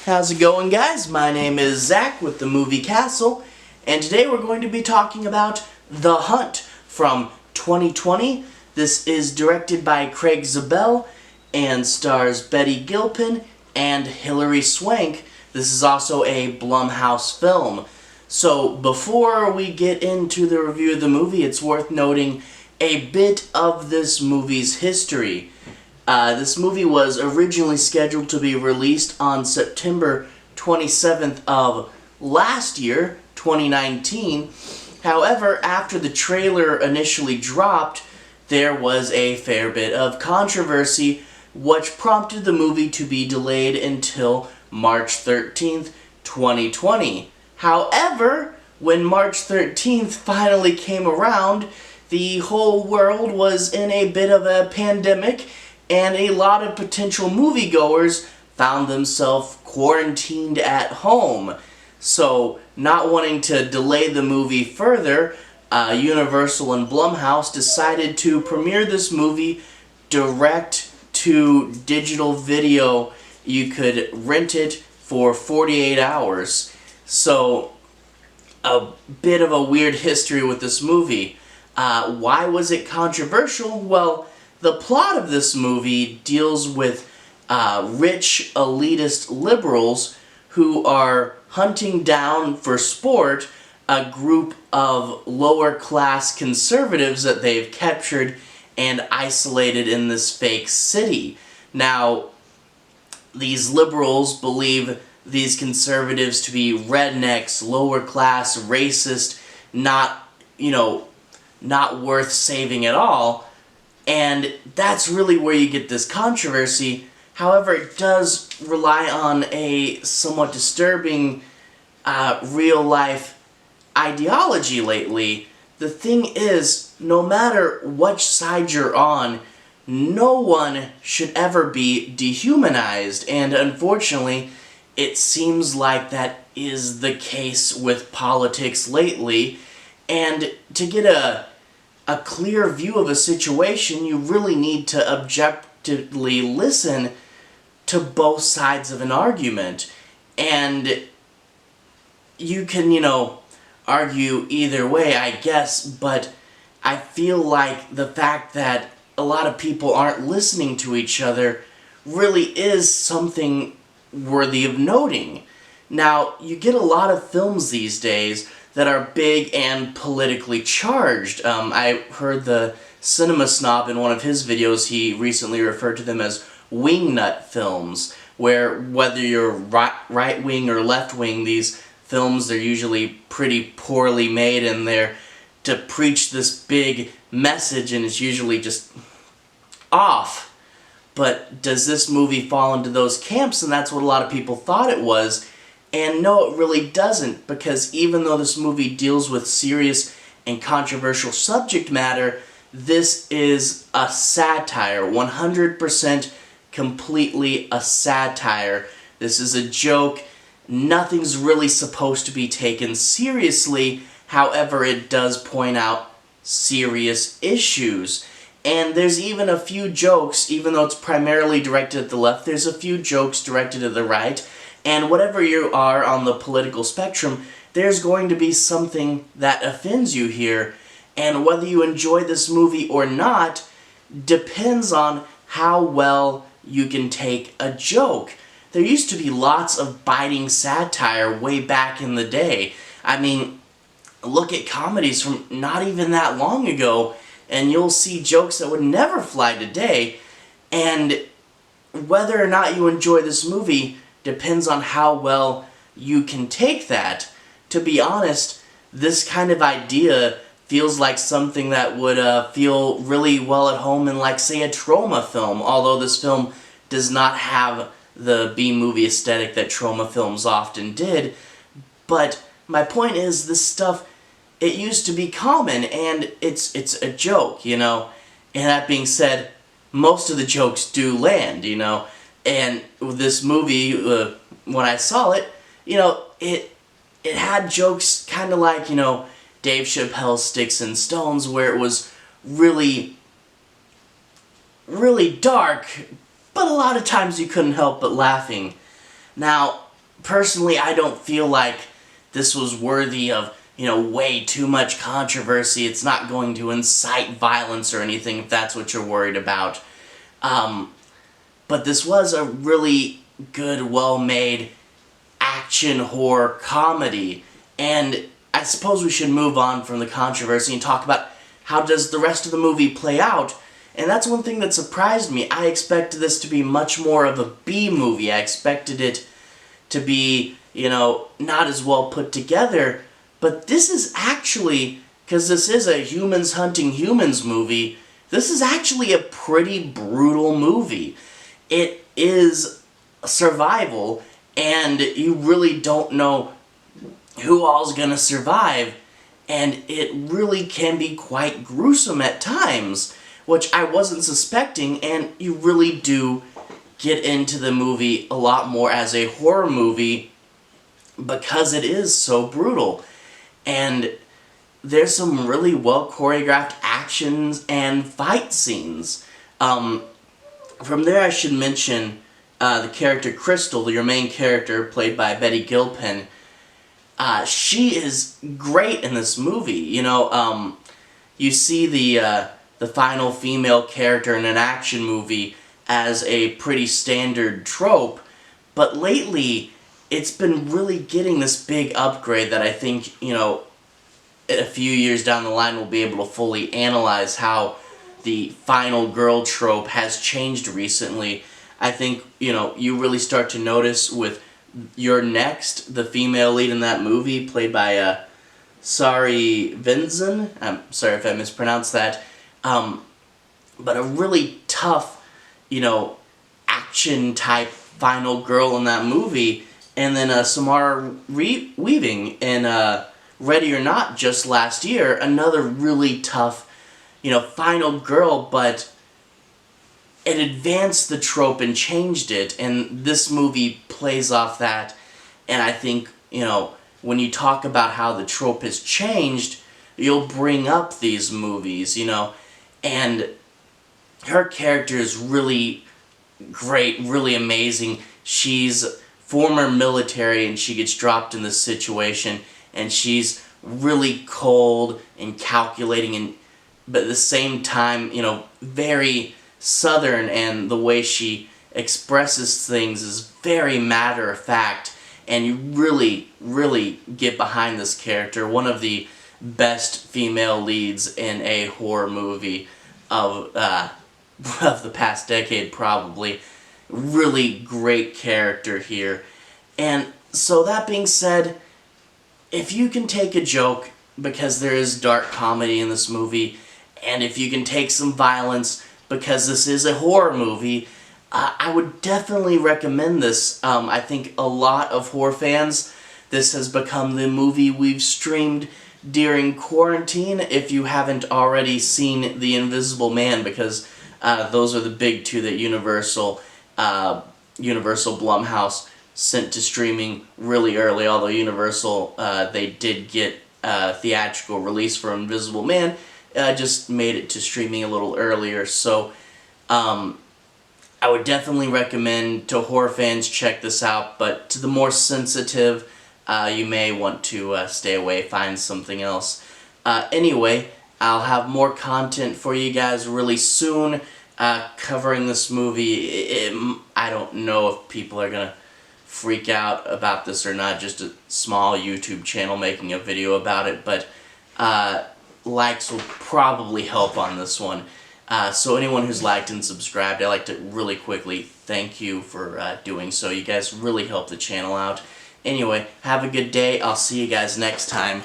How's it going, guys? My name is Zach with the Movie Castle, and today we're going to be talking about The Hunt from 2020. This is directed by Craig Zobel and stars Betty Gilpin and Hilary Swank. This is also a Blum House film. So before we get into the review of the movie, it's worth noting a bit of this movie's history. This movie was originally scheduled to be released on September 27th of last year, 2019. However, after the trailer initially dropped, there was a fair bit of controversy, which prompted the movie to be delayed until March 13th, 2020. However, when March 13th finally came around, the whole world was in a bit of a pandemic, and a lot of potential moviegoers found themselves quarantined at home. So, not wanting to delay the movie further, Universal and Blum House decided to premiere this movie direct to digital video. You could rent it for 48 hours. So, a bit of a weird history with this movie. Why was it controversial? Well, the plot of this movie deals with rich, elitist liberals who are hunting down for sport a group of lower-class conservatives that they've captured and isolated in this fake city. Now, these liberals believe these conservatives to be rednecks, lower-class, racist, not worth saving at all. And that's really where you get this controversy. However, it does rely on a somewhat disturbing real-life ideology lately. The thing is, no matter which side you're on, no one should ever be dehumanized. And unfortunately, it seems like that is the case with politics lately. And to get a clear view of a situation, you really need to objectively listen to both sides of an argument. And you can, argue either way, I guess, but I feel like the fact that a lot of people aren't listening to each other really is something worthy of noting. Now, you get a lot of films these days that are big and politically charged. I heard the Cinema Snob in one of his videos, he recently referred to them as wingnut films, where whether you're right-wing or left-wing, these films, they're usually pretty poorly made, and they're to preach this big message, and it's usually just off. But does this movie fall into those camps? And that's what a lot of people thought it was. And no, it really doesn't, because even though this movie deals with serious and controversial subject matter, this is a satire, 100% completely a satire. This is a joke. Nothing's really supposed to be taken seriously. However, it does point out serious issues. And there's even a few jokes, even though it's primarily directed at the left, there's a few jokes directed at the right. And whatever you are on the political spectrum, there's going to be something that offends you here. And whether you enjoy this movie or not depends on how well you can take a joke. There used to be lots of biting satire way back in the day. I mean, look at comedies from not even that long ago, and you'll see jokes that would never fly today. And whether or not you enjoy this movie depends on how well you can take that. To be honest, this kind of idea feels like something that would feel really well at home in, like, say, a trauma film, although this film does not have the B-movie aesthetic that trauma films often did. But my point is, this stuff, it used to be common, and it's a joke, And that being said, most of the jokes do land, And with this movie, when I saw it, it had jokes kind of like, Dave Chappelle's Sticks and Stones, where it was really, really dark, but a lot of times you couldn't help but laughing. Now, personally, I don't feel like this was worthy of, way too much controversy. It's not going to incite violence or anything if that's what you're worried about. But this was a really good, well-made action horror comedy. And I suppose we should move on from the controversy and talk about how does the rest of the movie play out. And that's one thing that surprised me. I expected this to be much more of a B movie. I expected it to be, not as well put together. But this is actually, because this is a humans hunting humans movie, this is actually a pretty brutal movie. It is survival, and you really don't know who all's gonna survive, and it really can be quite gruesome at times, which I wasn't suspecting, and you really do get into the movie a lot more as a horror movie because it is so brutal. And there's some really well choreographed actions and fight scenes. From there I should mention the character Crystal, your main character, played by Betty Gilpin. She is great in this movie. You see the final female character in an action movie as a pretty standard trope, but lately it's been really getting this big upgrade that I think, a few years down the line we'll be able to fully analyze how the final girl trope has changed recently. I think, you really start to notice with You're Next, the female lead in that movie, played by Sari Vinzen. I'm sorry if I mispronounced that. But a really tough, action-type final girl in that movie. And then Samara Weaving in Ready or Not just last year, another really tough, final girl, but it advanced the trope and changed it, and this movie plays off that. And I think, when you talk about how the trope has changed, you'll bring up these movies, and her character is really great, really amazing. She's former military, and she gets dropped in this situation, and she's really cold and calculating, but at the same time, very Southern, and the way she expresses things is very matter-of-fact, and you really, really get behind this character. One of the best female leads in a horror movie of the past decade, probably. Really great character here. And so that being said, if you can take a joke, because there is dark comedy in this movie, and if you can take some violence, because this is a horror movie, I would definitely recommend this. I think a lot of horror fans, this has become the movie we've streamed during quarantine, if you haven't already seen The Invisible Man, because those are the big two that Universal Blum House sent to streaming really early, although Universal, they did get a theatrical release for Invisible Man, just made it to streaming a little earlier. So I would definitely recommend to horror fans, check this out, but to the more sensitive, you may want to stay away, find something else. Anyway, I'll have more content for you guys really soon covering this movie. I don't know if people are going to freak out about this or not, just a small YouTube channel making a video about it, but likes will probably help on this one. So anyone who's liked and subscribed, I'd like to really quickly thank you for doing so. You guys really help the channel out. Anyway, have a good day. I'll see you guys next time.